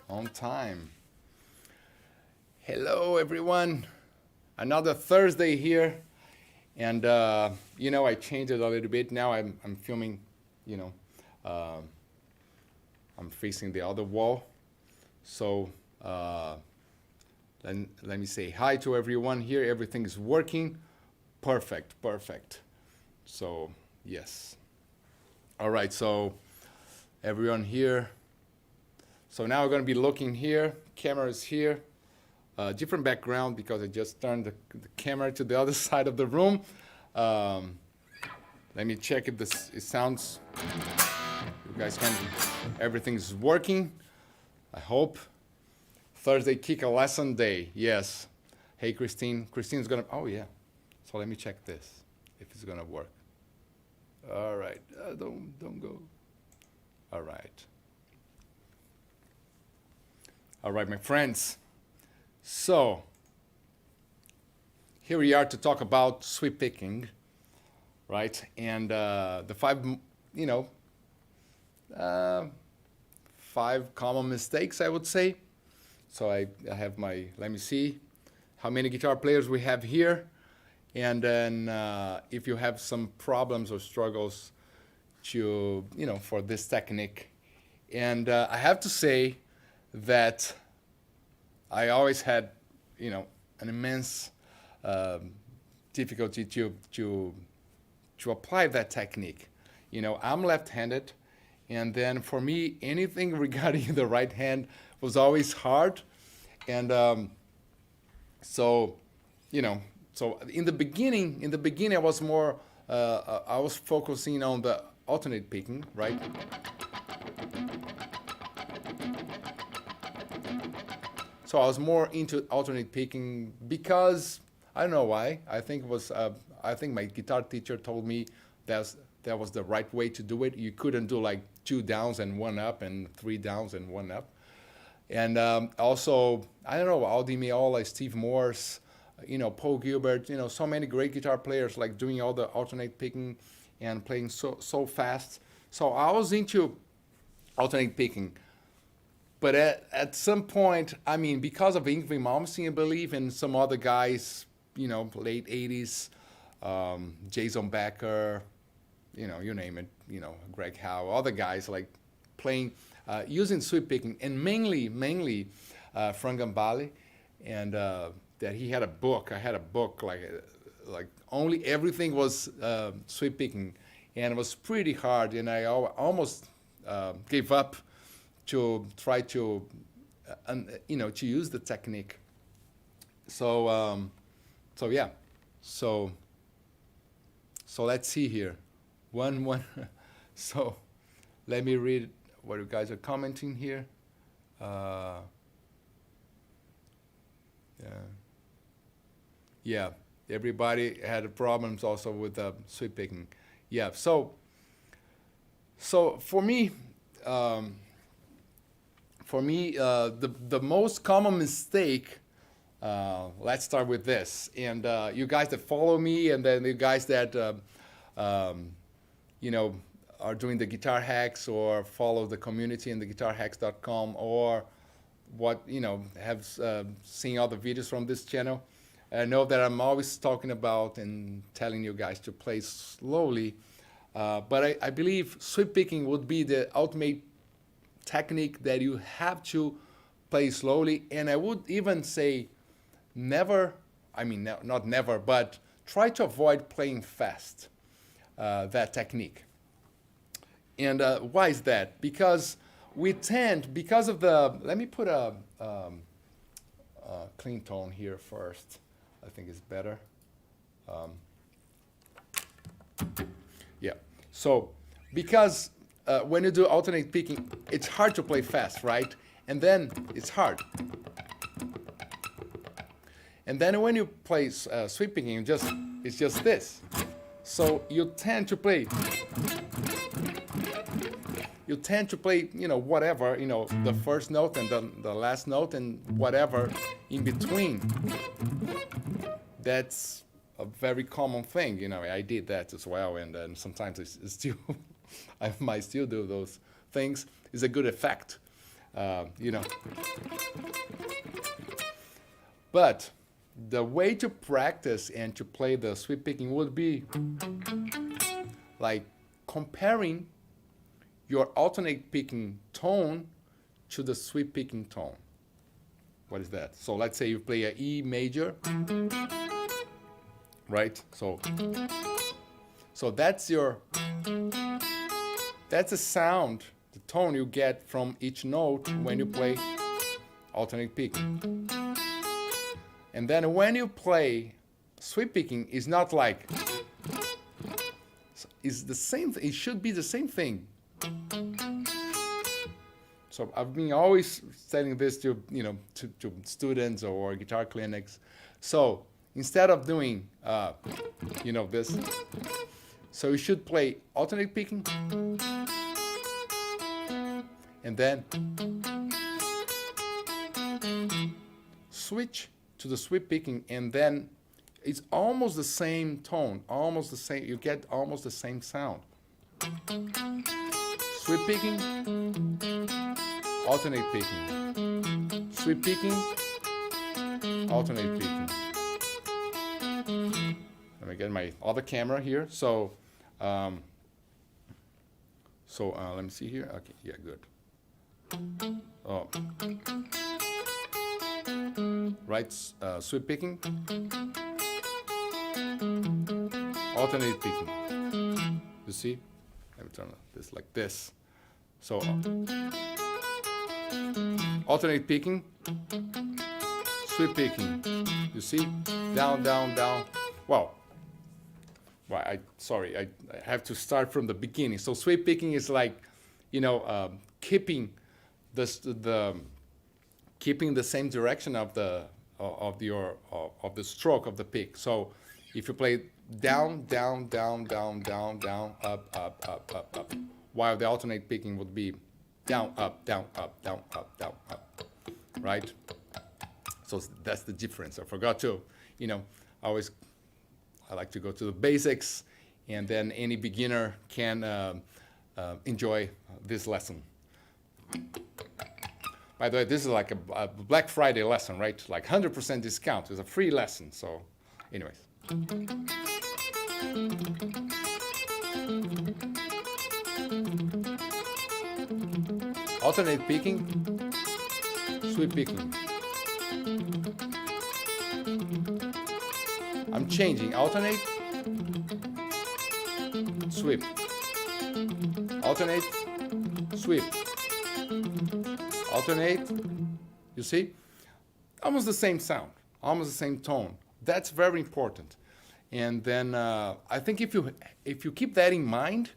On time. Hello, everyone. Another Thursday here, and I changed it a little bit. Now I'm filming. You know, uh, I'm facing the other wall. So let me say hi to everyone here. Everything is working. Perfect, perfect. So yes. All right. So everyone here. So now we're going to be looking here. Camera is here. Different background because I just turned the camera to the other side of the room. Um, Let me check if it sounds. You guys can. Everything's working. I hope. Thursday Kiko lesson day. Yes. Hey Christine. Christine's gonna. Oh yeah. So let me check this if it's gonna work. All right. Don't go. All right. All right, my friends. So here we are to talk about sweep picking, right? And the five common mistakes, I would say. So I have let me see how many guitar players we have here. And then if you have some problems or struggles for this technique. And I have to say that I always had, an immense difficulty to apply that technique. I'm left-handed, and then for me, anything regarding the right hand was always hard, and so, so in the beginning, I was more, I was focusing on the alternate picking, right? So I was more into alternate picking because I don't know why. I think it was I think my guitar teacher told me that was the right way to do it. You couldn't do like two downs and one up and three downs and one up. And also I don't know Aldi Meola, Steve Morse, Paul Gilbert, so many great guitar players like doing all the alternate picking and playing so fast. So I was into alternate picking. But at some point, I mean, because of Ingrid Malmsteen, I believe, and some other guys, late 80s, Jason Becker, you name it, Greg Howe, other guys like playing, using sweep picking, and mainly Frank Gambale, and that he had a book. I had a book like only everything was sweep picking, and it was pretty hard, and I almost gave up to try to, to use the technique. So, so yeah, so let's see here, one. So, let me read what you guys are commenting here. Yeah, yeah. Everybody had problems also with sweep picking. Yeah. So for me. The most common mistake, let's start with this. And you guys that follow me, and then the guys that, are doing the guitar hacks or follow the community in the guitarhacks.com or have seen other videos from this channel. I know that I'm always talking about and telling you guys to play slowly. But I believe sweep picking would be the ultimate technique that you have to play slowly, and I would even say never, not never, but try to avoid playing fast, that technique. And why is that? Because because of let me put a clean tone here first. I think it's better. Yeah, so because when you do alternate picking, it's hard to play fast, right? And then it's hard. And then when you play sweep picking, it's just this. So you tend to play, whatever, the first note and the last note and whatever in between. That's a very common thing, I did that as well, and then sometimes it's still I might still do those things. It's a good effect. you know. But the way to practice and to play the sweep picking would be like comparing your alternate picking tone to the sweep picking tone. What is that? So let's say you play a E major, right? So that's the sound, the tone you get from each note when you play alternate picking. And then when you play sweep picking, it's not like, it's the same, it should be the same thing. So I've been always telling this to, to students or guitar clinics. So instead of doing, this, so you should play alternate picking, and then switch to the sweep picking, and then it's almost the same tone, almost the same, you get almost the same sound. Sweep picking, alternate picking, sweep picking, alternate picking. Let me get my other camera here. So, let me see here. Okay, yeah, good. Oh, right, sweep picking, alternate picking. You see? Let me turn this like this. So, alternate picking, sweep picking. You see? Down, down, down. Wow. Well, I have to start from the beginning. So sweep picking is like, keeping keeping the same direction of the stroke of the pick. So if you play down, down, down, down, down, down, up, up, up, up, up, while the alternate picking would be down, up, down, up, down, up, down, up, right? So that's the difference. I forgot to, I like to go to the basics, and then any beginner can enjoy this lesson. By the way, this is like a Black Friday lesson, right? Like 100% discount. It's a free lesson. So, anyways. Alternate picking, sweep picking. I'm changing. Alternate, sweep. Alternate, sweep. Alternate. You see? Almost the same sound, almost the same tone. That's very important. And then I think if you keep that in mind,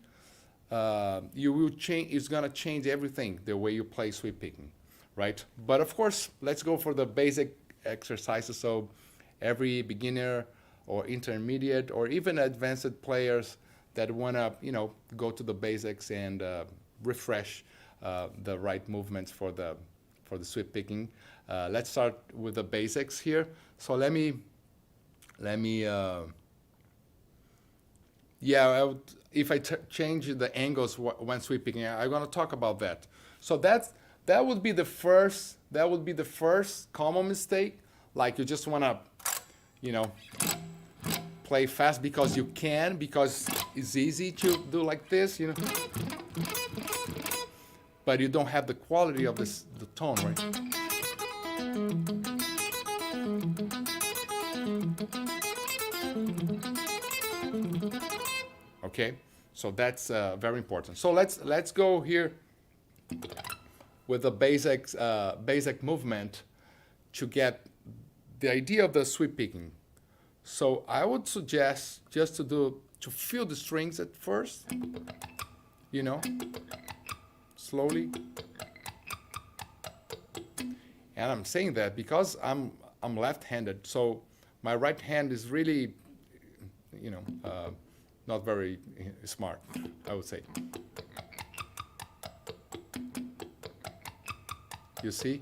you will change. It's gonna change everything, the way you play sweep picking, right? But of course, let's go for the basic exercises. So every beginner or intermediate or even advanced players that wanna go to the basics and refresh the right movements for the sweep picking. Let's start with the basics here. So let me if I change the angles when sweep picking, I'm gonna talk about that. So that would be the first common mistake. Like you just wanna play fast because you can, because it's easy to do like this, but you don't have the quality of the tone, right? Okay, so that's very important. So let's go here with the basic movement to get the idea of the sweep picking. So I would suggest just to feel the strings at first, slowly. And I'm saying that because I'm left-handed, so my right hand is really, not very smart, I would say. You see?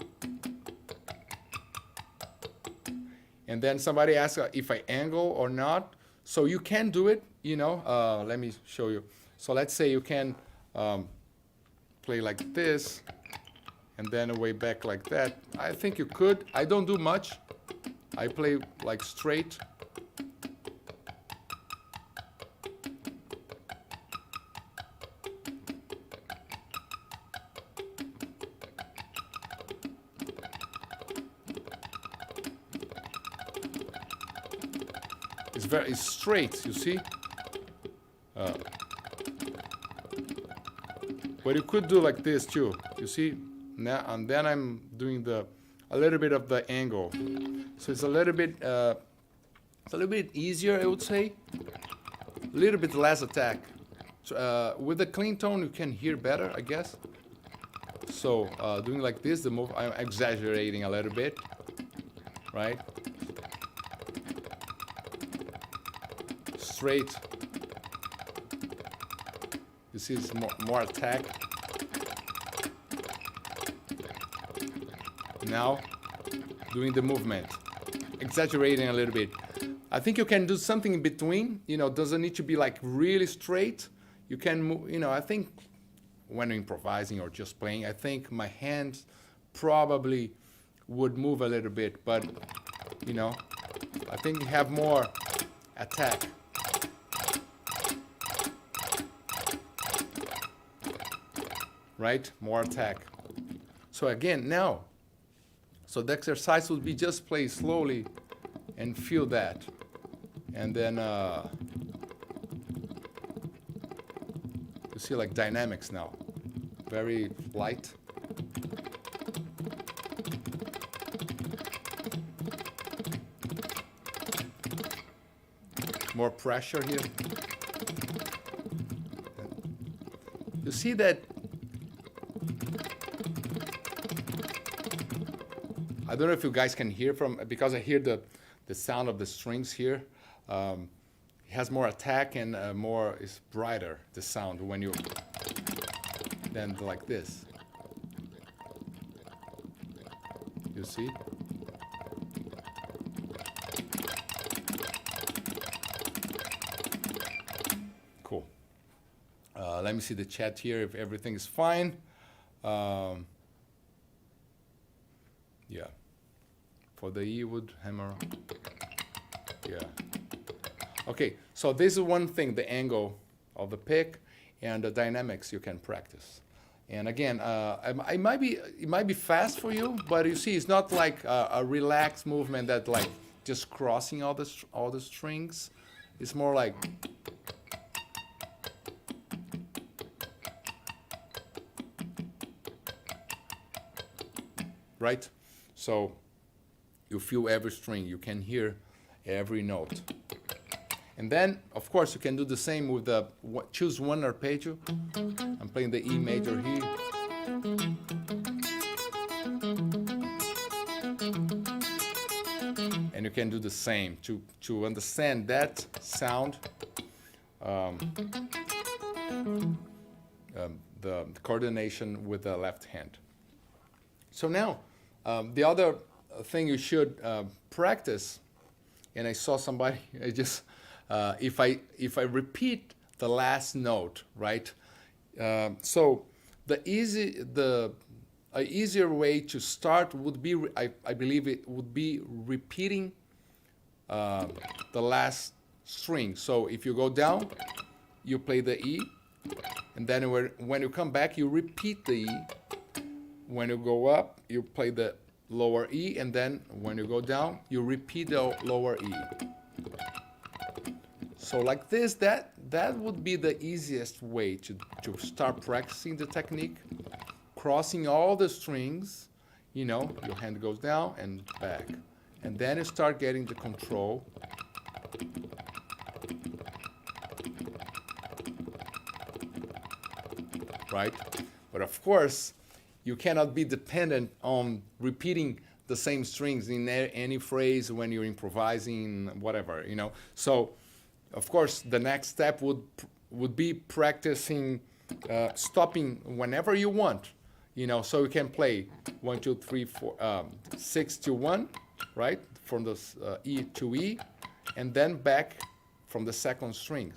And then somebody asks if I angle or not. So you can do it, let me show you. So let's say you can play like this, and then away back like that. I think you could. I don't do much. I play like straight. It's very straight, you see? But you could do like this too, you see? Now, and then I'm doing a little bit of the angle. So it's a little bit easier, I would say. A little bit less attack. So, with the clean tone, you can hear better, I guess. So doing like this, the move, I'm exaggerating a little bit, right? Straight. You see, it's more attack. Now, doing the movement, exaggerating a little bit. I think you can do something in between. You know, doesn't need to be like really straight. You can move. You know, I think when improvising or just playing, I think my hands probably would move a little bit, but you know, I think you have more attack. Right? More attack. So again, now, so the exercise would be just play slowly and feel that. And then you see like dynamics now. Very light. More pressure here. You see that I don't know if you guys can hear because I hear the sound of the strings here. It has more attack and it's brighter, the sound, when you, than like this. You see? Cool. Let me see the chat here if everything is fine. Yeah. For the E would hammer. Yeah. Okay, so this is one thing, the angle of the pick and the dynamics you can practice. And again, it might be fast for you, but you see, it's not like a relaxed movement that like just crossing all the strings. It's more like right? So you feel every string, you can hear every note. And then, of course, you can do the same with the, choose one arpeggio. I'm playing the E major here. And you can do the same to understand that sound, the coordination with the left hand. So now, the other thing you should practice, and I saw somebody, I just, if I repeat the last note, right? So a easier way to start would be, I believe it would be repeating the last string. So if you go down, you play the E, and then when you come back, you repeat the E. When you go up, you play the lower E, and then when you go down, you repeat the lower E. So like this, that would be the easiest way to start practicing the technique, crossing all the strings, you know, your hand goes down and back. And then you start getting the control. Right? But of course, you cannot be dependent on repeating the same strings in any phrase when you're improvising, whatever, you know. So, of course, the next step would be practicing stopping whenever you want, you know. So you can play 1, 2, 3, 4, 6 to 1, right, from the E to E, and then back from the second string,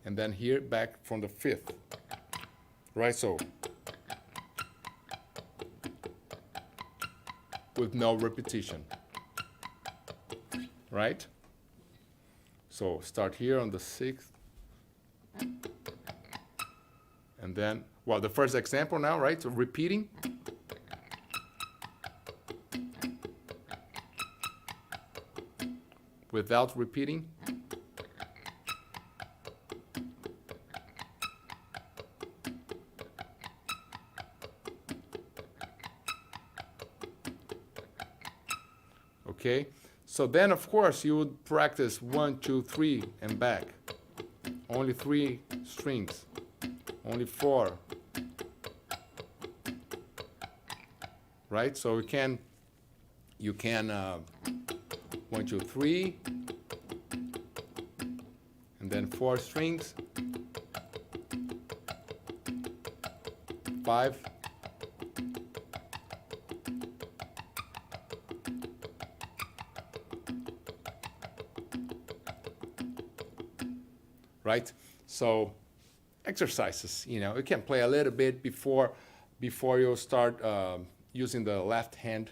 and then here back from the fifth. Right, so with no repetition, right? So start here on the 6th, and then, well, the first example now, right? So repeating. Without repeating. Okay, so then of course you would practice 1, 2, 3 and back. Only 3 strings, only 4. Right? So you can 1, 2, 3, and then 4 strings, 5, right? So exercises, you can play a little bit before you start using the left hand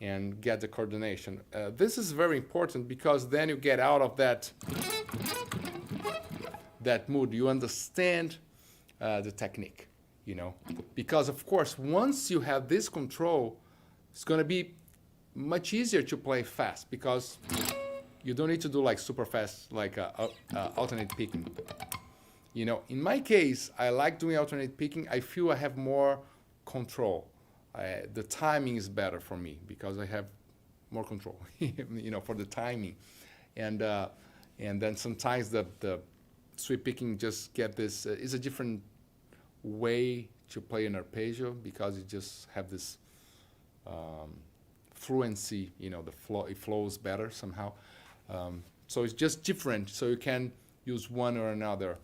and get the coordination. This is very important because then you get out of that mood. You understand the technique, because of course once you have this control, it's going to be much easier to play fast because you don't need to do like super fast, like alternate picking. In my case, I like doing alternate picking. I feel I have more control. The timing is better for me because I have more control, for the timing. And then sometimes the sweep picking just get this, is a different way to play an arpeggio because you just have this fluency, the flow, it flows better somehow. So it's just different, so you can use one or another.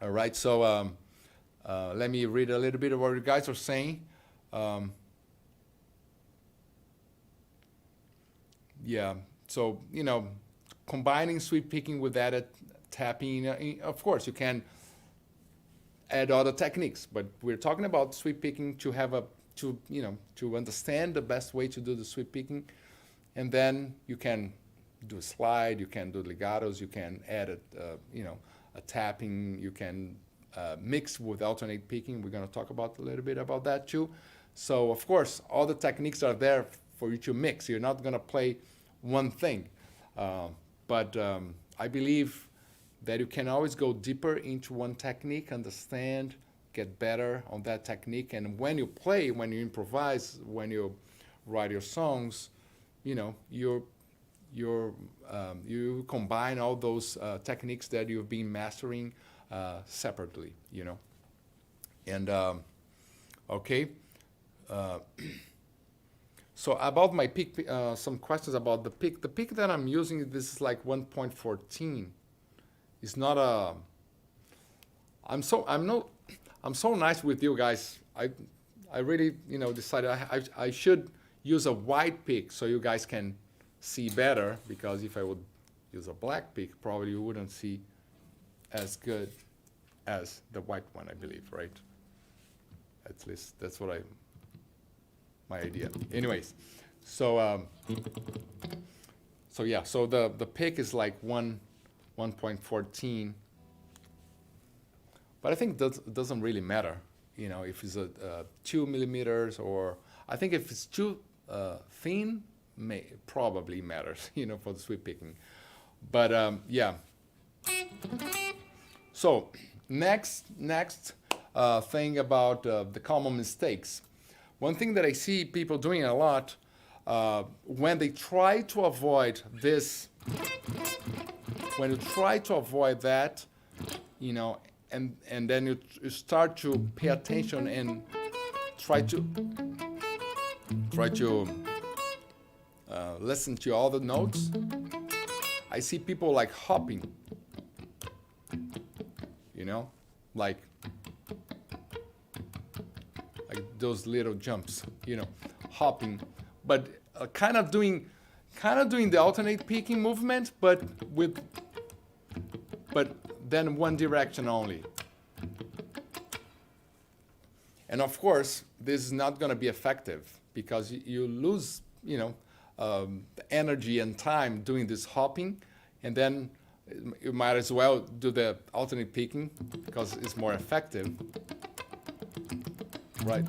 All right, so let me read a little bit of what you guys are saying. Yeah, so, combining sweep picking with added tapping, of course, you can add other techniques, but we're talking about sweep picking to have to understand the best way to do the sweep picking, and then you can do a slide, you can do legatos, you can add a tapping, you can mix with alternate picking. We're going to talk about a little bit about that too. So of course, all the techniques are there for you to mix. You're not going to play one thing, but I believe that you can always go deeper into one technique, understand, get better on that technique, and when you play, when you improvise, when you write your songs, you combine all those techniques that you've been mastering separately, And okay. So about my pick, some questions about the pick. The pick that I'm using, this is like 1.14. It's not a. I'm so nice with you guys. I really decided I should use a white pick so you guys can see better, because if I would use a black pick, probably you wouldn't see as good as the white one, I believe, right? At least that's what my idea. Anyways, so yeah, so the pick is like 1.14, but I think that doesn't really matter, if it's a 2 millimeters, or I think if it's too thin, probably matters, for the sweep picking. But yeah. So next thing about the common mistakes. One thing that I see people doing a lot when they try to avoid this, when you try to avoid that, and then you start to pay attention and try to listen to all the notes. I see people like hopping, like those little jumps, hopping, but kind of doing the alternate picking movement, but then one direction only. And of course, this is not going to be effective because you lose you know, energy and time doing this hopping, and then you might as well do the alternate picking because it's more effective, right?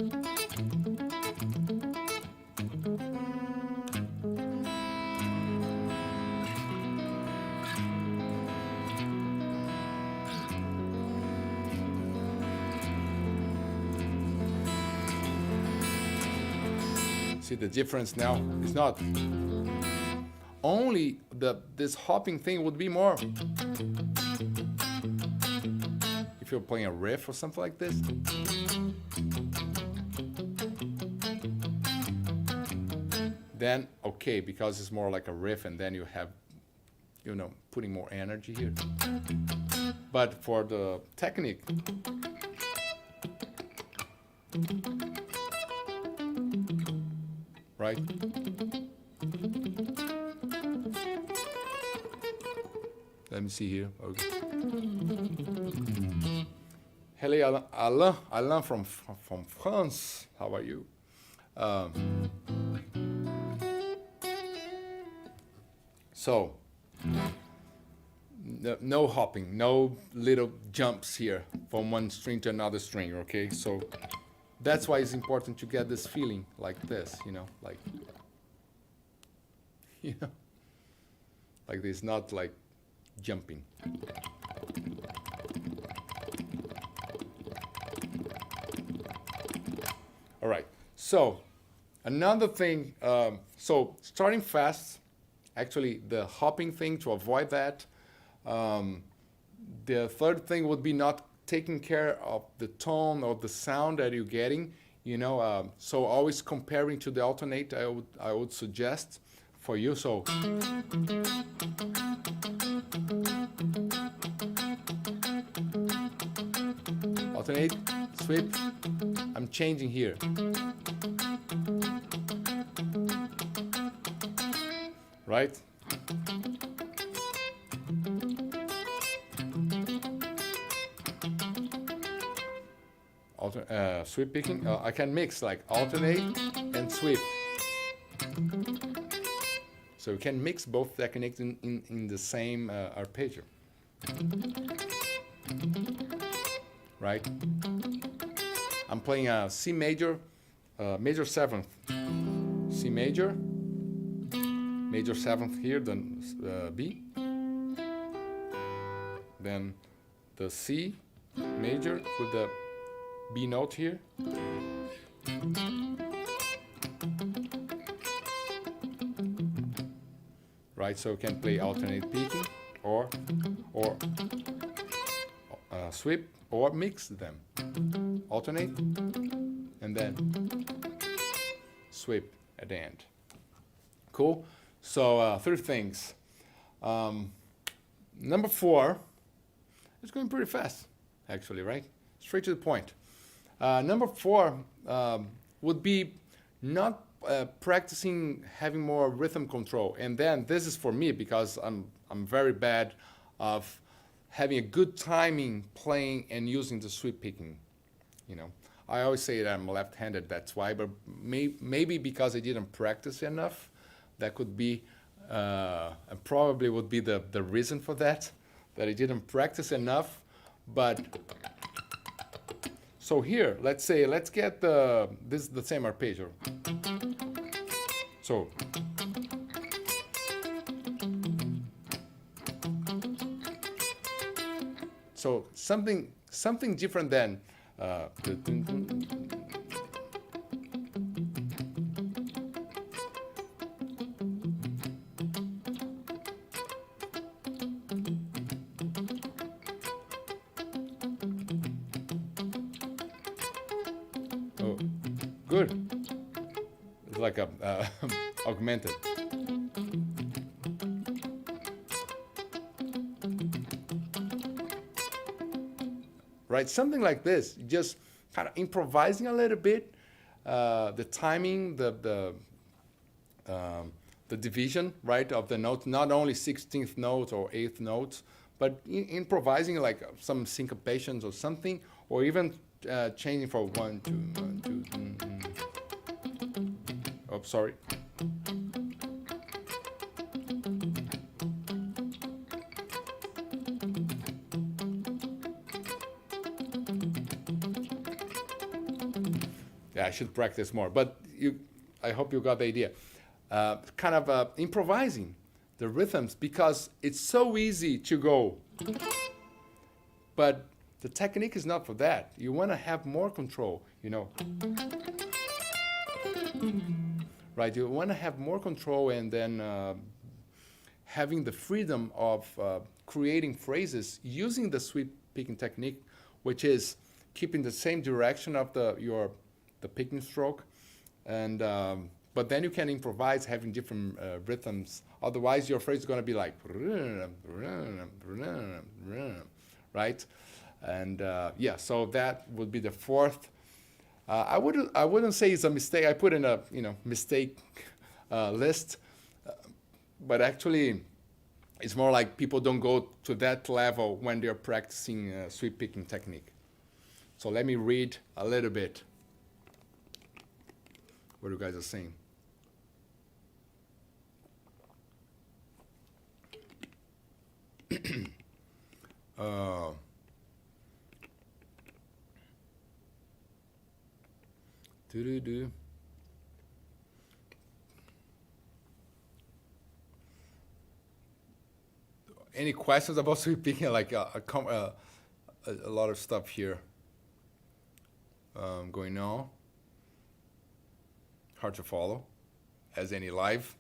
See the difference now? It's not only this hopping thing would be more if you're playing a riff or something like this. Then okay, because it's more like a riff, and then you have, you know, putting more energy here. But for the technique, right? Let me see here. Okay. Hello, Alain from France. How are you? So, no hopping, no little jumps here from one string to another string, okay? So that's why it's important to get this feeling like this, you know, like, you know, like this, not like jumping. All right, so another thing, so starting fast, actually the hopping thing, to avoid that. The third thing would be not taking care of the tone or the sound that you're getting, you know, so always comparing to the alternate, I would suggest for you. So alternate, sweep, I'm changing here. Right? Sweep picking, I can mix like alternate and sweep. So you can mix both techniques in the same arpeggio. Right? I'm playing a C major, major 7th, C major, major 7th here, then B, then the C major with the B note here, right? So you can play alternate picking or sweep or mix them, alternate and then sweep at the end. Cool. So 3 things. Number 4, it's going pretty fast, actually, right? Straight to the point. Number 4 would be not practicing having more rhythm control. And then this is for me because I'm very bad of having a good timing playing and using the sweep picking. You know, I always say that I'm left-handed, that's why, but maybe because I didn't practice enough, that could be, and probably would be the reason for that I didn't practice enough. But so here, let's get this is the same arpeggio. So something different than oh, good. It's like a augmented. Right, something like this, just kind of improvising a little bit, the timing, the division, right, of the notes, not only 16th notes or 8th notes, but improvising like some syncopations or something, or even changing for 1, 2, 1, 2. Oh, sorry. Yeah, I should practice more. But I hope you got the idea. Kind of improvising the rhythms because it's so easy to go. But the technique is not for that. You want to have more control, right? You want to have more control and then having the freedom of creating phrases using the sweep picking technique, which is keeping the same direction of the picking stroke, and but then you can improvise having different rhythms. Otherwise, your phrase is going to be like, right? And yeah, so that would be the fourth. I wouldn't say it's a mistake. I put in a mistake list, but actually, it's more like people don't go to that level when they're practicing sweep picking technique. So let me read a little bit what you guys are saying. Do. Any questions about sweep picking? Like a lot of stuff here going on. Hard to follow, as any live.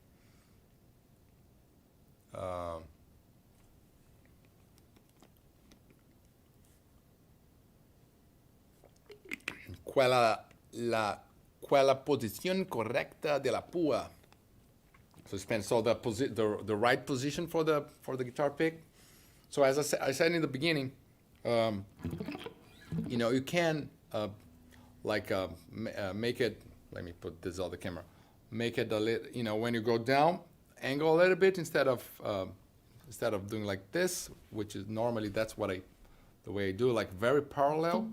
Quella posición correcta de la púa? So the right position for the guitar pick. So as I said in the beginning, you can make it. Let me put this on the camera. Make it a little, when you go down, angle a little bit instead of doing like this, which is normally that's the way I do, like very parallel,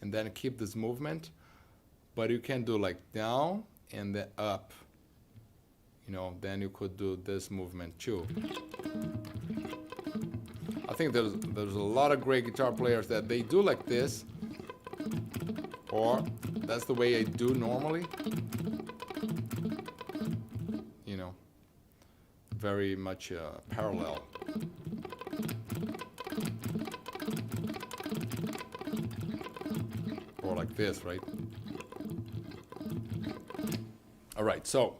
and then keep this movement. But you can do like down and then up. Then you could do this movement too. I think there's a lot of great guitar players that they do like this, or that's the way I do normally. Very much parallel. Or like this, right? All right, so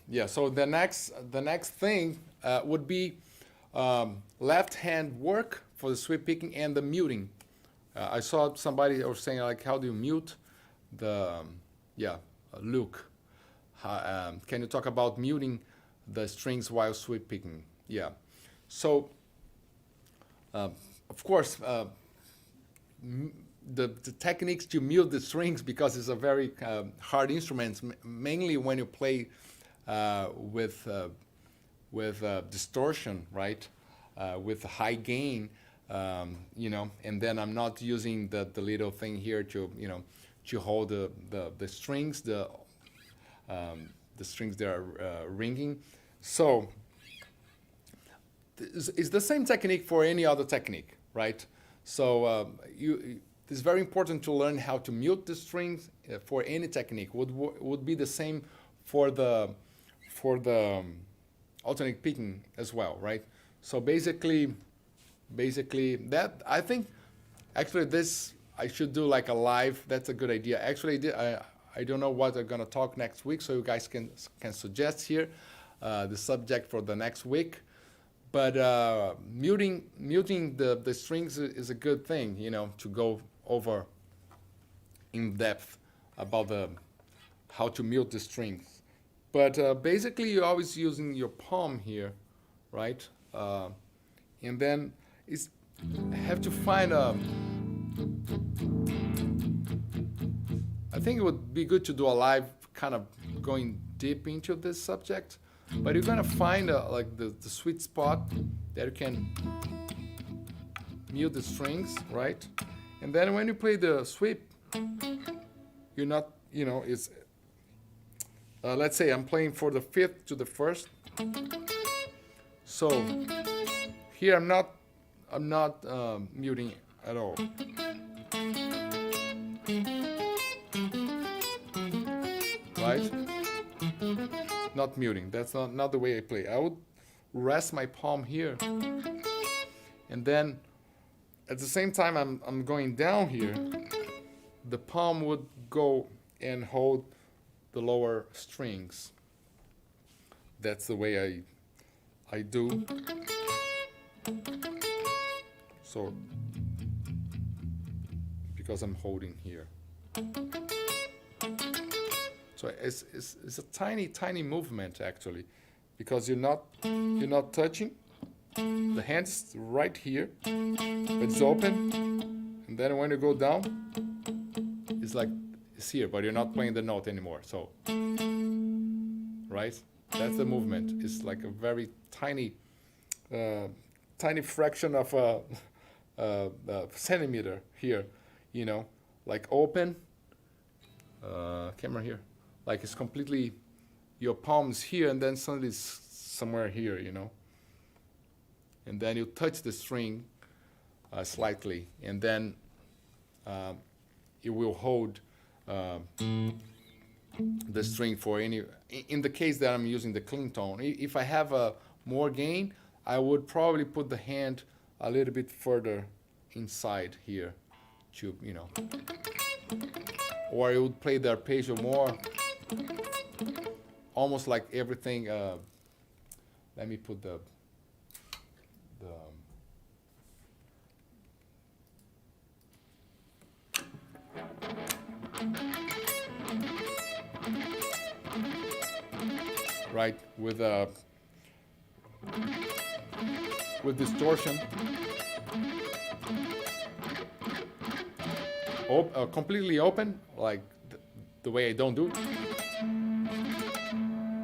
yeah, so the next thing would be left hand work for the sweep picking and the muting. I saw somebody was saying like, how do you mute the Luke? Can you talk about muting the strings while sweep picking? Yeah, so of course the techniques to mute the strings, because it's a very hard instrument, mainly when you play with distortion, right? With high gain, and then I'm not using the little thing here to hold the strings, the strings that are ringing. So it's the same technique for any other technique, right? So it's very important to learn how to mute the strings for any technique. Would be the same for the alternate picking as well, right? So basically that, I think actually this I should do like a live. That's a good idea. Actually, I don't know what I'm gonna talk next week, so you guys can suggest here the subject for the next week. But muting the strings is a good thing, to go over in depth about how to mute the strings. But basically, you're always using your palm here, right? And then have to find I think it would be good to do a live kind of going deep into this subject, but you're gonna find like the sweet spot that you can mute the strings, right? And then when you play the sweep, you're not, let's say I'm playing for the fifth to the first. So here I'm not muting at all, right? Not muting. That's not the way I play. I would rest my palm here, and then at the same time I'm going down here, the palm would go and hold the lower strings. That's the way I do. So because I'm holding here. So it's a tiny movement actually, because you're not touching. The hand's right here, but it's open, and then when you go down, it's like it's here, but you're not playing the note anymore. So, right? That's the movement. It's like a very tiny fraction of a centimeter here, like open. Camera here, like it's completely, your palm's here, and then suddenly it's somewhere here, and then you touch the string slightly, and then it will hold the string for any. In the case that I'm using the clean tone, if I have a more gain, I would probably put the hand a little bit further inside here, to or it would play the arpeggio more, almost like everything. Let me put the right with distortion, completely open, like the way I don't do.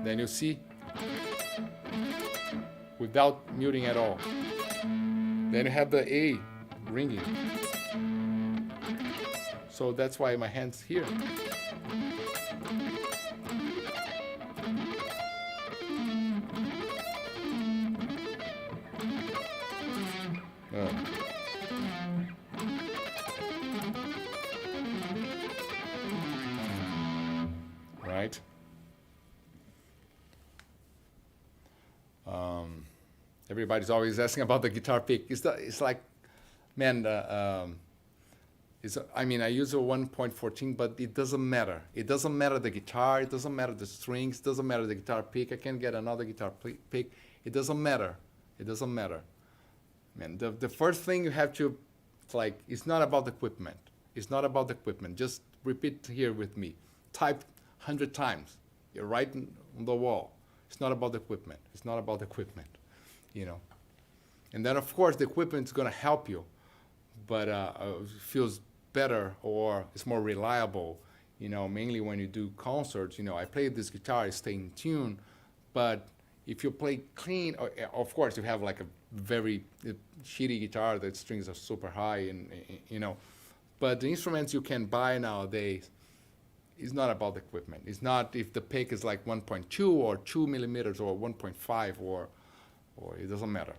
Then you see, without muting at all. Then you have the A ringing. So that's why my hand's here. Right? Everybody's always asking about the guitar pick. It's like, man, I use a 1.14, but it doesn't matter. It doesn't matter the guitar. It doesn't matter the strings. It doesn't matter the guitar pick. I can get another guitar pick. It doesn't matter. It doesn't matter. Man, the first thing you have to, it's not about the equipment. It's not about the equipment. Just repeat here with me. Type 100 times. You're right on the wall. It's not about the equipment. It's not about the equipment, And then, of course, the equipment is going to help you, but it feels better or it's more reliable, mainly when you do concerts. I play this guitar, I stay in tune, but if you play clean, of course, you have like a very shitty guitar that strings are super high, and but the instruments you can buy nowadays, it's not about the equipment. It's not if the pick is like 1.2 or 2 millimeters or 1.5 or it doesn't matter.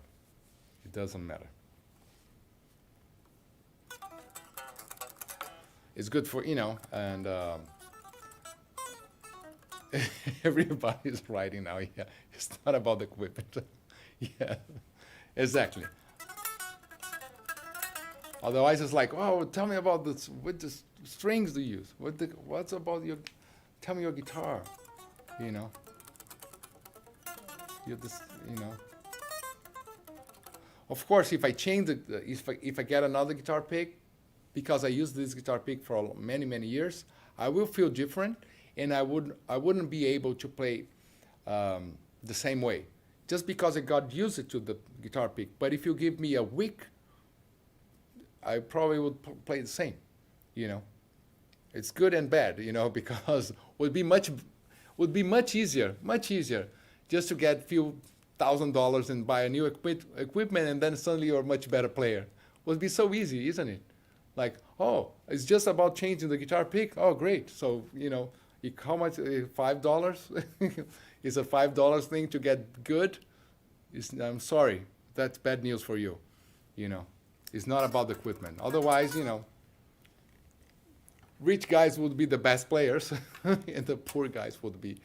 It doesn't matter. It's good for, and everybody's writing now. Yeah, it's not about the equipment. Yeah, exactly. Otherwise, it's like, oh, tell me about this. What the strings do you use? What's about your? Tell me your guitar. You're this. Of course, if I change if I get another guitar pick, because I used this guitar pick for many years, I will feel different, and I wouldn't be able to play the same way, just because I got used to the guitar pick. But if you give me a week, I probably would play the same. It's good and bad, because would be much easier, just to get few $1,000 and buy a new equipment, and then suddenly you're a much better player. Would be so easy, isn't it? Like, oh, it's just about changing the guitar pick. Oh, great. So, you How much? $5? Is a $5 thing to get good? I'm sorry, that's bad news for you. You know, it's not about the equipment. Otherwise, you know, rich guys would be the best players, and the poor guys would be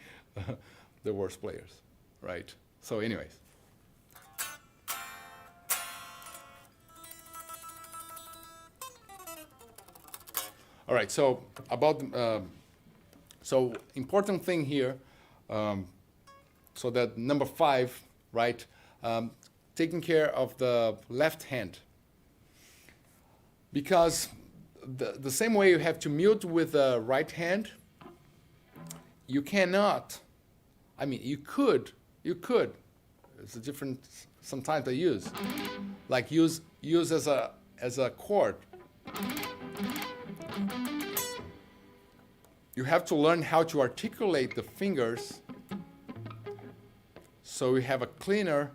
the worst players, right? So, anyways. All right. So about so important thing here. So that number 5, right? Taking care of the left hand. Because the same way you have to mute with the right hand, you cannot, I mean, you could, it's a different, sometimes I use, like use as a chord. You have to learn how to articulate the fingers so you have a cleaner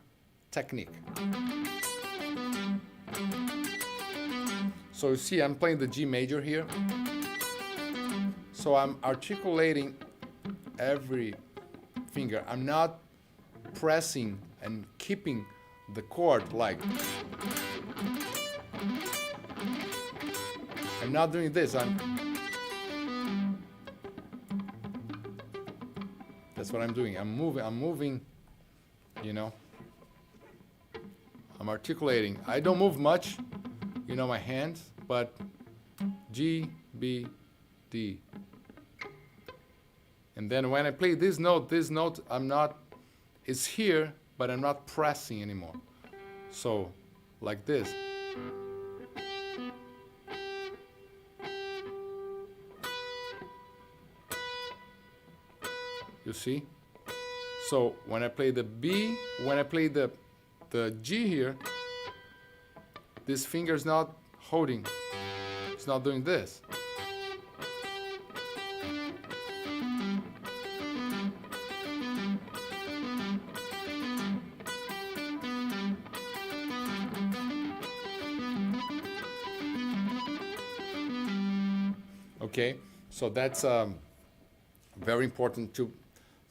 technique. So you see I'm playing the G major here. So I'm articulating every finger. I'm not pressing and keeping the chord like. I'm not doing this. That's what I'm doing. I'm moving, you know. I'm articulating. I don't move much, you know, my hands, but G, B, D. And then when I play this note, I'm not, it's here, but I'm not pressing anymore. So, like this. You see? So when I play the B, when I play the G here, this finger is not holding. It's not doing this. Okay, so that's very important to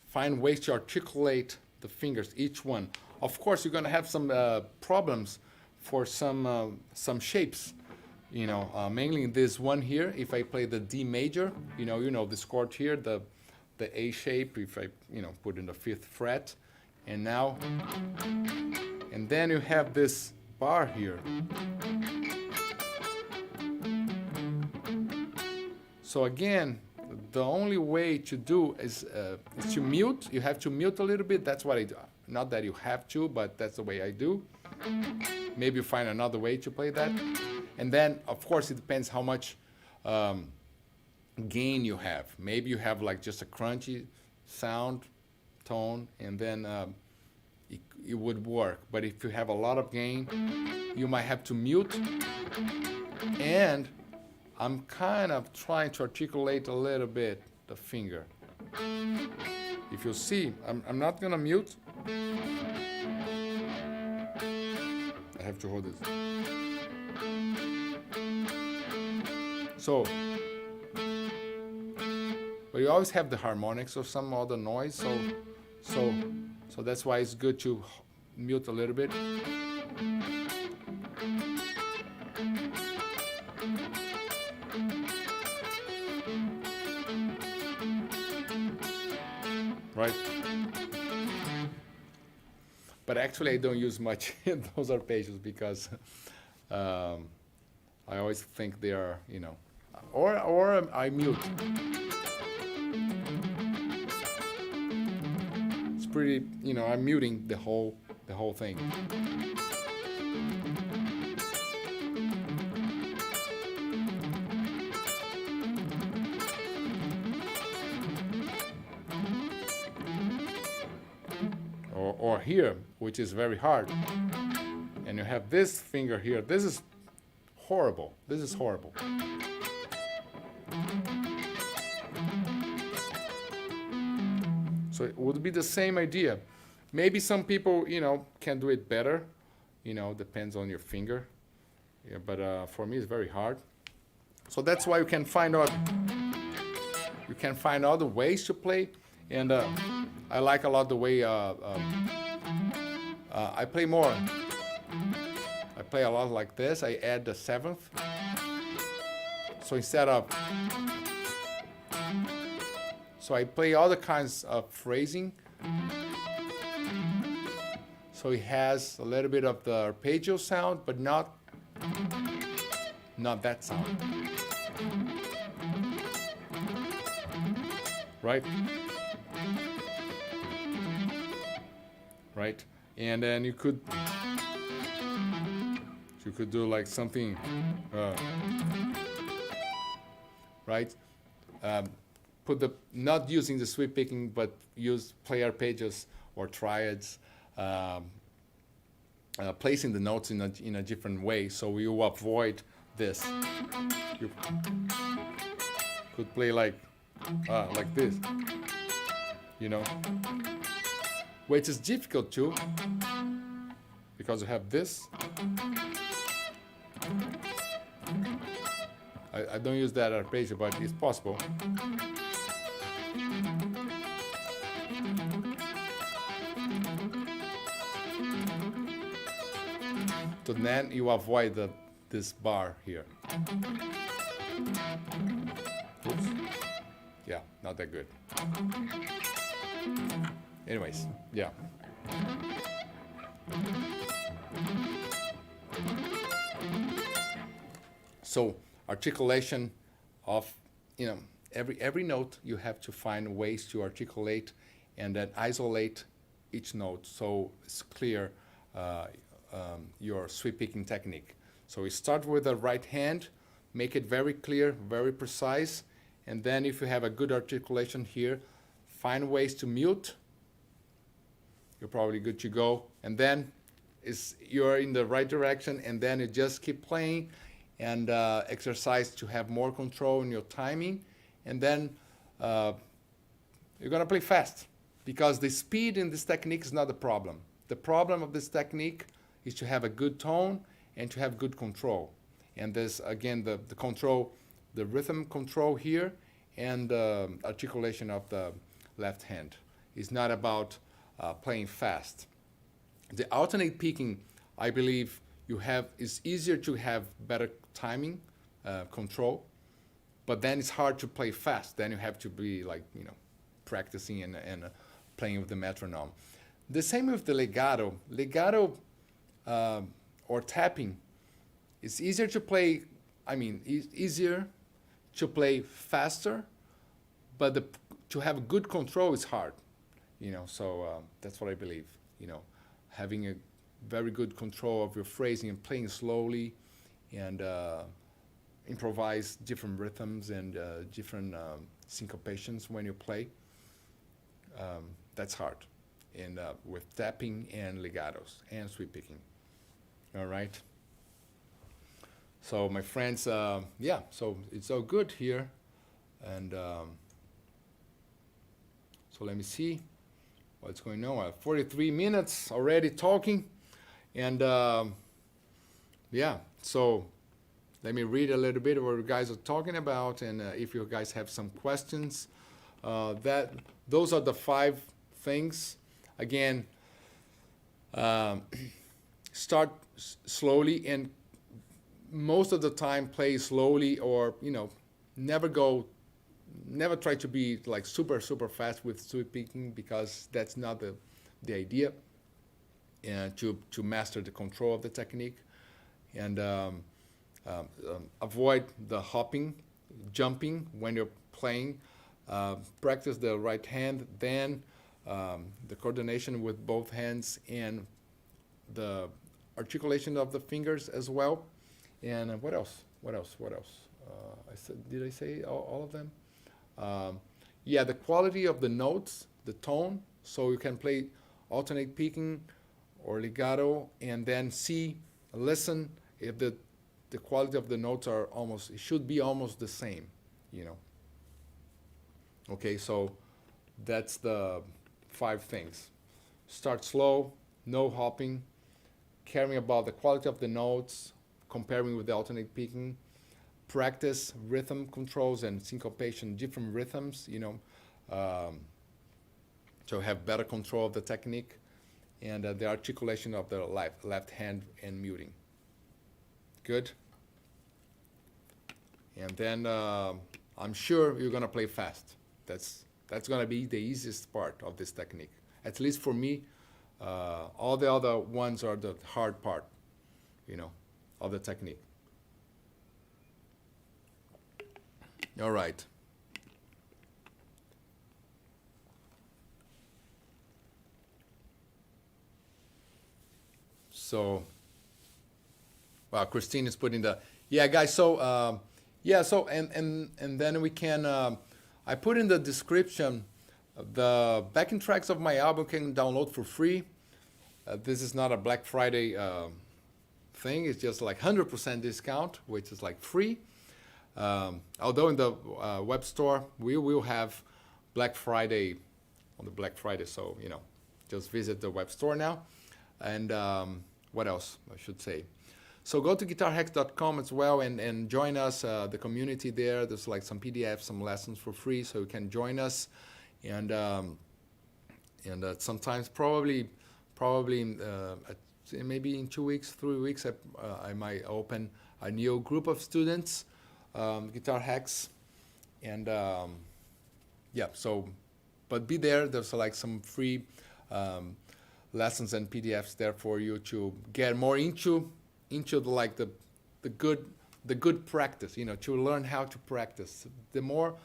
find ways to articulate the fingers, each one. Of course, you're going to have some problems for some shapes, you know, mainly this one here. If I play the D major, you know this chord here, the A shape. If I, you know, put in the 5th fret, and now, and then you have this bar here. So again, the only way to do is to mute. You have to mute a little bit. That's what I do. Not that you have to, but that's the way I do. Maybe you find another way to play that. And then, of course, it depends how much gain you have. Maybe you have like just a crunchy sound, tone, and then it would work. But if you have a lot of gain, you might have to mute. And I'm kind of trying to articulate a little bit the finger. If you see, I'm not gonna mute. I have to hold this. So, but you always have the harmonics or some other noise. So that's why it's good to mute a little bit. Right? But actually I don't use much those arpeggios because I always think they are, you know, or I mute. It's pretty, you know, I'm muting the whole thing. Or here, which is very hard. And you have this finger here. This is horrible. This is horrible. So it would be the same idea. Maybe some people, you know, can do it better. You know, depends on your finger. Yeah, but for me, it's very hard. So that's why you can find out You can find other ways to play, and I like a lot the way I play more. I play a lot like this. I add the seventh. So instead of, so I play other kinds of phrasing. So it has a little bit of the arpeggio sound, but not that sound. Right? Right? And then you could do like something, right? Put the, not using the sweep picking, but play arpeggios or triads, placing the notes in a different way, so you avoid this. You could play like this, you know, which is difficult too, because you have this. I don't use that arpeggio, but it's possible. So then you avoid this bar here. Oops. Yeah, not that good. Anyways, yeah. So articulation of, every note, you have to find ways to articulate and then isolate each note so it's clear your sweep picking technique. So we start with the right hand, make it very clear, very precise, and then if you have a good articulation here, find ways to mute. You're probably good to go, and then you're in the right direction, and then you just keep playing and exercise to have more control in your timing, and then you're gonna play fast, because the speed in this technique is not the problem. The problem of this technique is to have a good tone and to have good control. And there's, again, the control, the rhythm control here, and articulation of the left hand. It's not about playing fast. The alternate picking, I believe, it's easier to have better timing, control, but then it's hard to play fast. Then you have to be practicing and playing with the metronome. The same with the legato. Legato or tapping, it's easier to play, easier to play faster, but to have good control is hard, so that's what I believe, having a very good control of your phrasing and playing slowly and improvise different rhythms and different syncopations when you play, that's hard, and with tapping and legatos and sweep picking. All right. So my friends, so it's all good here, and so let me see what's going on. 43 minutes already talking, and so let me read a little bit of what you guys are talking about, and if you guys have some questions, those are the 5 things. Again, start slowly, and most of the time play slowly, or never try to be like super fast with sweep picking, because that's not the idea, and to master the control of the technique, and avoid the hopping, jumping when you're playing. Practice the right hand, then the coordination with both hands, and the articulation of the fingers as well. And what else? Did I say all of them? The quality of the notes, the tone, so you can play alternate picking or legato, and then listen if the quality of the notes it should be almost the same, Okay, so that's the 5 things. Start slow, no hopping, caring about the quality of the notes, comparing with the alternate picking, practice rhythm controls and syncopation, different rhythms, to have better control of the technique, and the articulation of the left hand and muting. Good. And then I'm sure you're gonna play fast. That's gonna be the easiest part of this technique. At least for me, all the other ones are the hard part, of the technique. All right. So, well, Christine is putting yeah, guys. So, yeah. So, and then we can. I put in the description the backing tracks of my album can download for free. This is not a Black Friday thing. It's just like 100% discount, which is like free. Although in the web store we will have Black Friday on the Black Friday, so just visit the web store now. And what else I should say? So go to guitarhacks.com as well and join us, the community there. There's like some PDFs, some lessons for free, so you can join us. And sometimes probably maybe in 2 weeks, 3 weeks, I might open a new group of students, Guitar Hacks, and yeah. So, but be there. There's like some free lessons and PDFs there for you to get more into the good practice. To learn how to practice. The more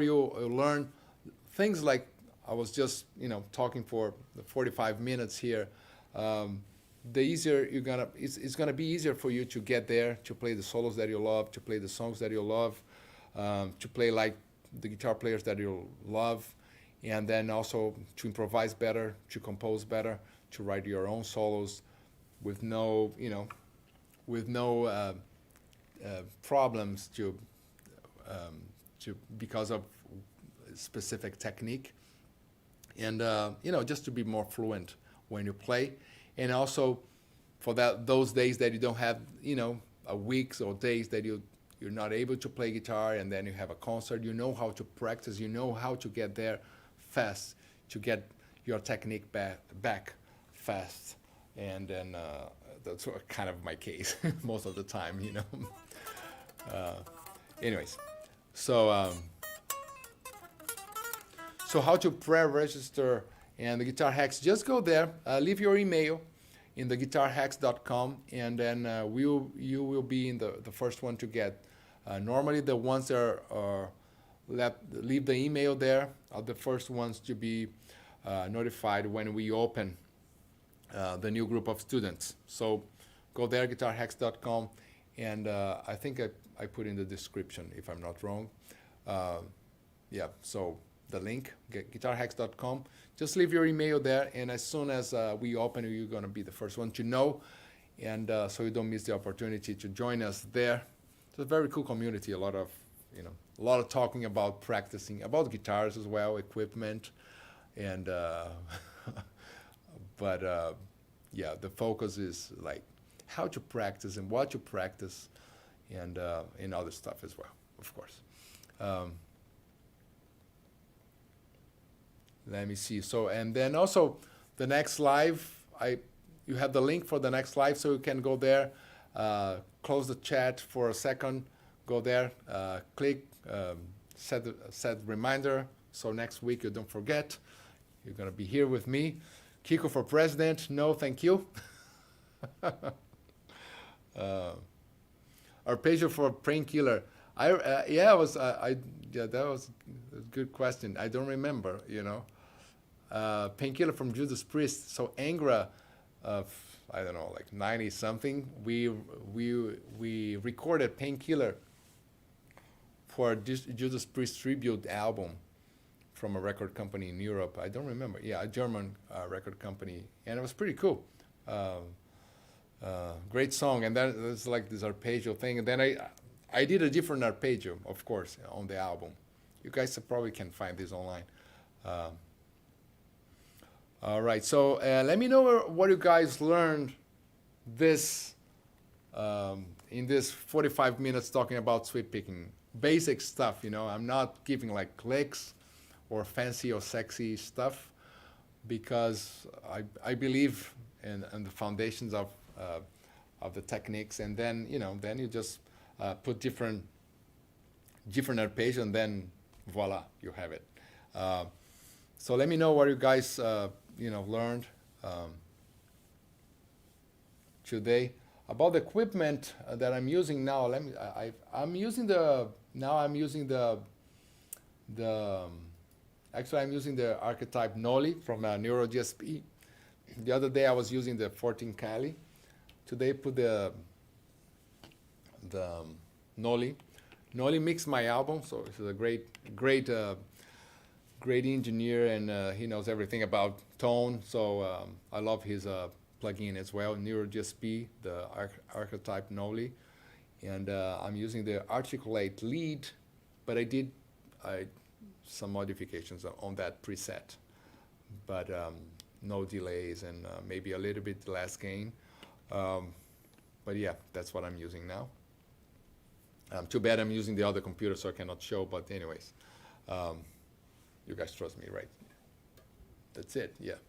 you learn things like I was just talking for the 45 minutes here. The easier it's gonna be easier for you to get there, to play the solos that you love, to play the songs that you love, to play like the guitar players that you love, and then also to improvise better, to compose better, to write your own solos with no problems because of specific technique, and just to be more fluent when you play. And also for those days that you don't have, a weeks or days that you're not able to play guitar, and then you have a concert, how to practice, how to get there fast, to get your technique back fast. And then that's kind of my case most of the time, anyways, so how to pre-register and the Guitar Hacks? Just go there, leave your email in the guitarhacks.com, and then you will be in the first one to get. Normally the ones that are leave the email there are the first ones to be notified when we open the new group of students. So go there, guitarhacks.com, and I think I put in the description if I'm not wrong. Yeah, so the link, guitarhacks.com. Just leave your email there, and as soon as we open, you're going to be the first one to know, and so you don't miss the opportunity to join us there. It's a very cool community. A lot of talking about practicing, about guitars as well, equipment, and but yeah, the focus is like how to practice and what to practice, and other stuff as well, of course. Let me see. So, and then also the next live, you have the link for the next live, so you can go there, close the chat for a second, go there, click, set reminder, so next week you don't forget. You're gonna be here with me. Kiko for president? No, thank you. Arpeggio for Painkiller. Yeah, that was a good question. I don't remember, Painkiller from Judas Priest. So Angra, I don't know, like 90 something. We recorded Painkiller for Judas Priest tribute album from a record company in Europe. I don't remember. Yeah, a German record company, and it was pretty cool. Great song, and then there's like this arpeggio thing, and then I did a different arpeggio, of course, on the album. You guys probably can find this online. All right, so let me know what you guys learned this in this 45 minutes talking about sweep picking, basic stuff, I'm not giving like clicks or fancy or sexy stuff because I believe in the foundations of the techniques, and then then you just put different arpeggios, and then voila, you have it. So let me know what you guys learned today about the equipment that I'm using now. I'm using the actually I'm using the archetype Noli from Neuro GSP. The other day I was using the 14 Cali. Today put the Noli. Noli mixed my album, so he's a great engineer, and he knows everything about tone. So I love his plugin as well, Neuro GSP, the archetype Noli, and I'm using the Articulate lead, but I did some modifications on that preset, but no delays and maybe a little bit less gain. But yeah, that's what I'm using now. Too bad I'm using the other computer, so I cannot show, but anyways, you guys trust me, right? That's it, yeah.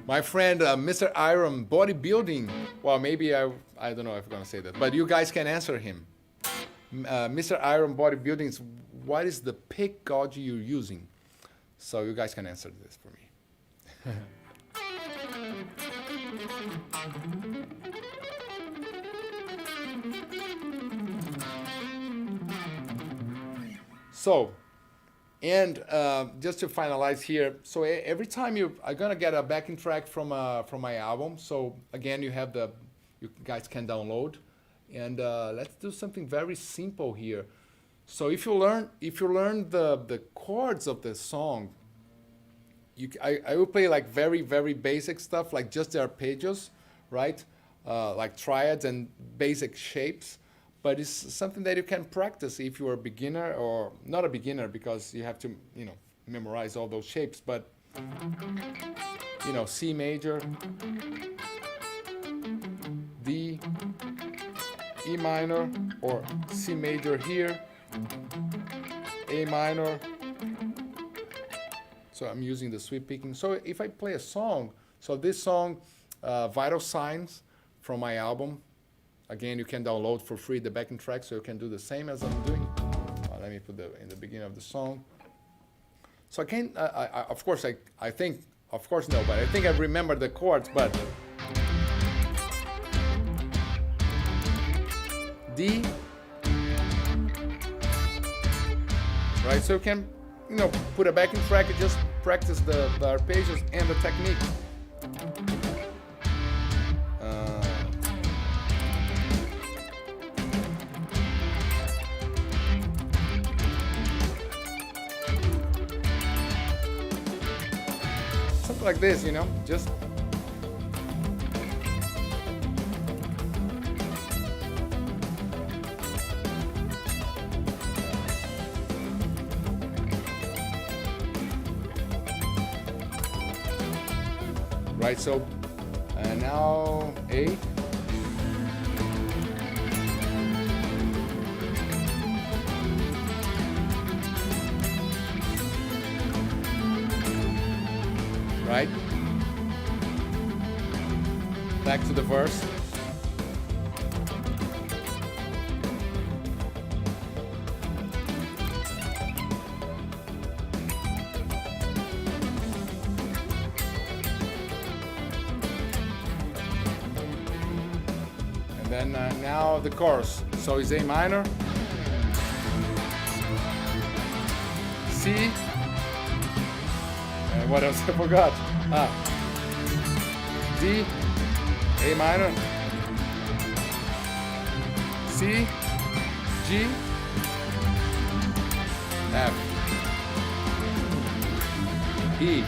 My friend, Mr. Iron Bodybuilding, well, maybe I don't know if I'm going to say that, but you guys can answer him. Mr. Iron Bodybuilding, what is the pick gauge you're using? So you guys can answer this for me. So, and just to finalize here, so every time I'm gonna get a backing track from my album. So again, you guys can download, and let's do something very simple here. So if you learn the chords of the song, I will play like very, very basic stuff, like just the arpeggios, right? Like triads and basic shapes. But it's something that you can practice if you're a beginner, or not a beginner because you have to, memorize all those shapes. But, C major, D, E minor, or C major here, A minor. So I'm using the sweep picking. So if I play a song, so this song, Vital Signs from my album, again, you can download for free the backing track, so you can do the same as I'm doing. Let me put in the beginning of the song. So I can't, of course, I think, of course no, but I think I remember the chords, but D, right? So you can, put a backing track and just practice the arpeggios and the technique. Something like this, just right. So now A. Right? Back to the verse. And then now the chorus. So it's A minor, C, and what else I forgot? D, A minor, C, G, F, E.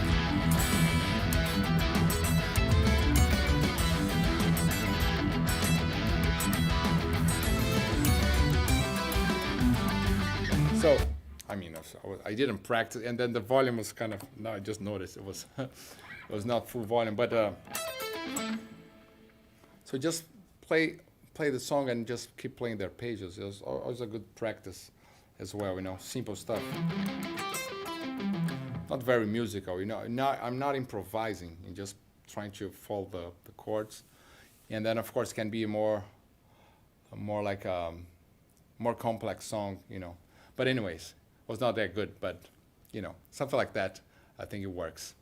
So I mean, I didn't practice, and then the volume was kind of. No, I just noticed it was it was not full volume, but so just play the song and just keep playing their pages. It was always a good practice as well. Simple stuff. Not very musical. I'm not improvising. I'm just trying to follow the chords, and then of course can be more like a more complex song. But anyways, it was not that good. But something like that, I think it works.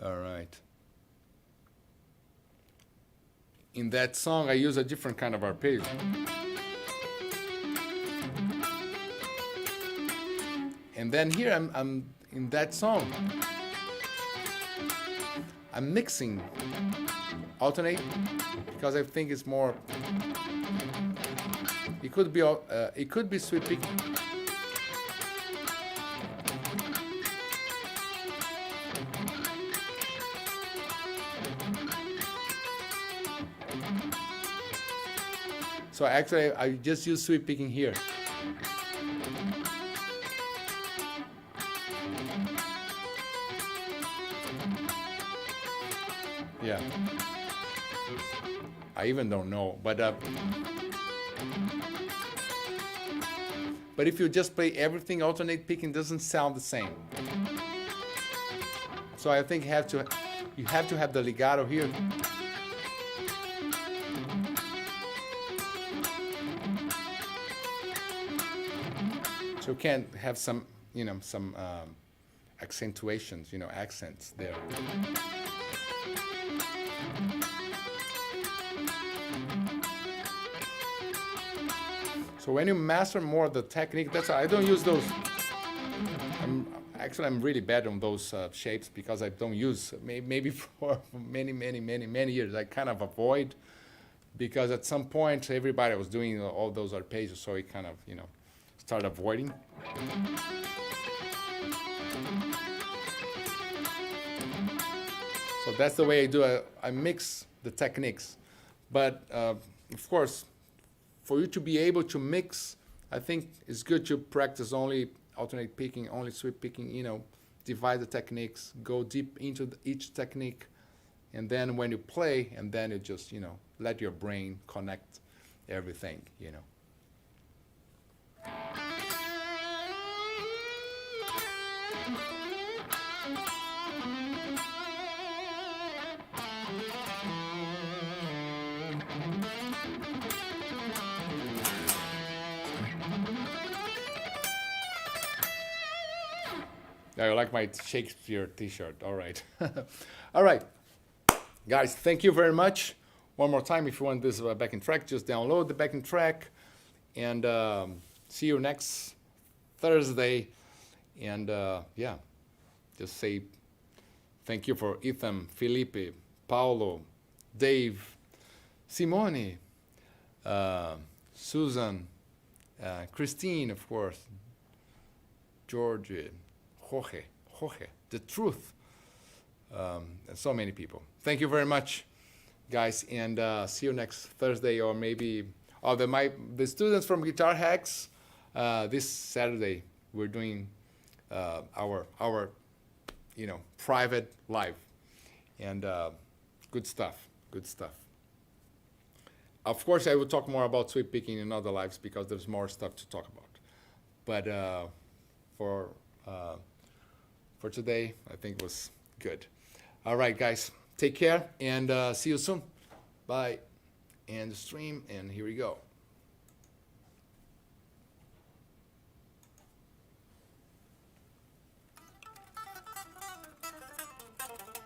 All right. In that song, I use a different kind of arpeggio. And then here I'm in that song, I'm mixing, alternate, because I think it's more. It could be sweep picking. So actually, I just use sweep picking here. Yeah. I even don't know, but if you just play everything alternate picking, doesn't sound the same. So I think you have to have the legato here. So you can have some accentuations, accents there. So when you master more the technique, that's I don't use those. I'm really bad on those shapes because I don't use. Maybe for many years I kind of avoid, because at some point everybody was doing all those arpeggios, so I kind of start avoiding. So that's the way I do it. I mix the techniques. But of course, for you to be able to mix, I think it's good to practice only alternate picking, only sweep picking, divide the techniques, go deep into each technique, and then when you play, and then you just, let your brain connect everything, I like my Shakespeare t-shirt. All right. All right. Guys, thank you very much. One more time, if you want this backing track, just download the backing track. And see you next Thursday. And yeah, just say thank you for Ethan, Felipe, Paulo, Dave, Simone, Susan, Christine, of course, George, Jorge, the truth, and so many people. Thank you very much, guys, and see you next Thursday, or maybe the students from Guitar Hacks. This Saturday we're doing our private live, and good stuff. Of course, I will talk more about sweep picking in other lives because there's more stuff to talk about. But for today, I think it was good. All right, guys, take care and see you soon. Bye. And the stream, and here we go.